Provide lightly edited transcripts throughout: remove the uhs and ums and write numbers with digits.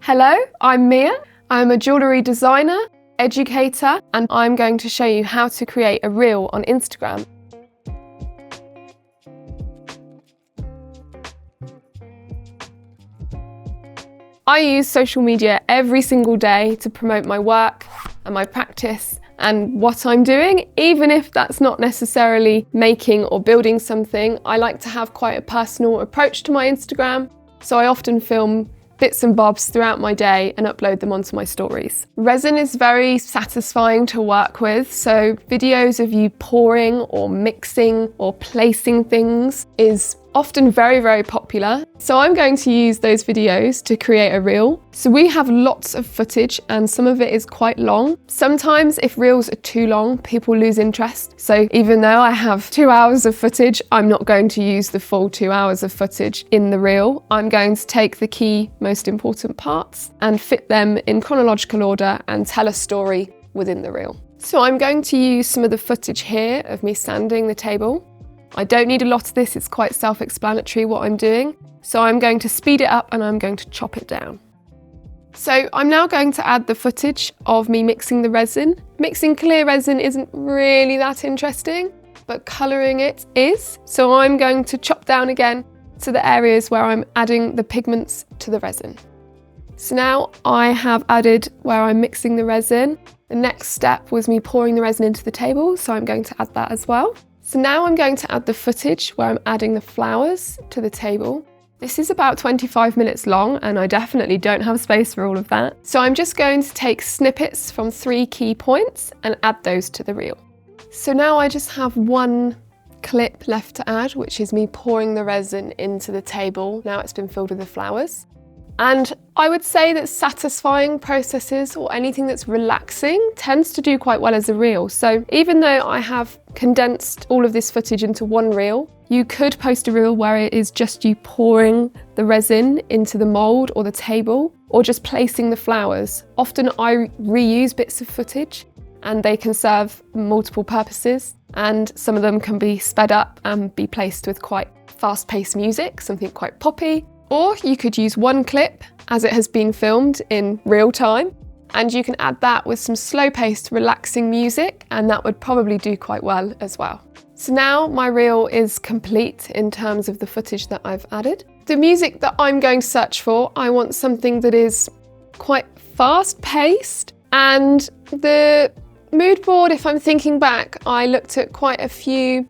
Hello, I'm Mia. I'm a jewellery designer, educator, and I'm going to show you how to create a reel on Instagram. I use social media every single day to promote my work and my practice and what I'm doing, even if that's not necessarily making or building something. I like to have quite a personal approach to my Instagram, so I often film bits and bobs throughout my day and upload them onto my stories. Resin is very satisfying to work with, so videos of you pouring or mixing or placing things is often very, very popular. So I'm going to use those videos to create a reel. So we have lots of footage and some of it is quite long. Sometimes if reels are too long, people lose interest. So even though I have 2 hours of footage, I'm not going to use the full 2 hours of footage in the reel. I'm going to take the key, most important parts and fit them in chronological order and tell a story within the reel. So I'm going to use some of the footage here of me sanding the table. I don't need a lot of this, it's quite self-explanatory what I'm doing. So I'm going to speed it up and I'm going to chop it down. So I'm now going to add the footage of me mixing the resin. Mixing clear resin isn't really that interesting, but colouring it is. So I'm going to chop down again to the areas where I'm adding the pigments to the resin. So now I have added where I'm mixing the resin. The next step was me pouring the resin into the table, so I'm going to add that as well. So now I'm going to add the footage where I'm adding the flowers to the table. This is about 25 minutes long and I definitely don't have space for all of that. So I'm just going to take snippets from 3 key points and add those to the reel. So now I just have one clip left to add, which is me pouring the resin into the table. Now it's been filled with the flowers. And I would say that satisfying processes or anything that's relaxing tends to do quite well as a reel. So even though I have condensed all of this footage into one reel, you could post a reel where it is just you pouring the resin into the mould or the table, or just placing the flowers. Often I reuse bits of footage and they can serve multiple purposes, and some of them can be sped up and be placed with quite fast-paced music, something quite poppy. Or you could use one clip as it has been filmed in real time, and you can add that with some slow-paced, relaxing music, and that would probably do quite well as well. So now my reel is complete in terms of the footage that I've added. The music that I'm going to search for, I want something that is quite fast-paced, and the mood board, if I'm thinking back, I looked at quite a few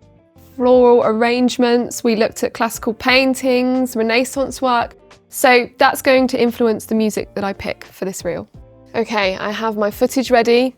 floral arrangements, we looked at classical paintings, Renaissance work, so that's going to influence the music that I pick for this reel. Okay, I have my footage ready,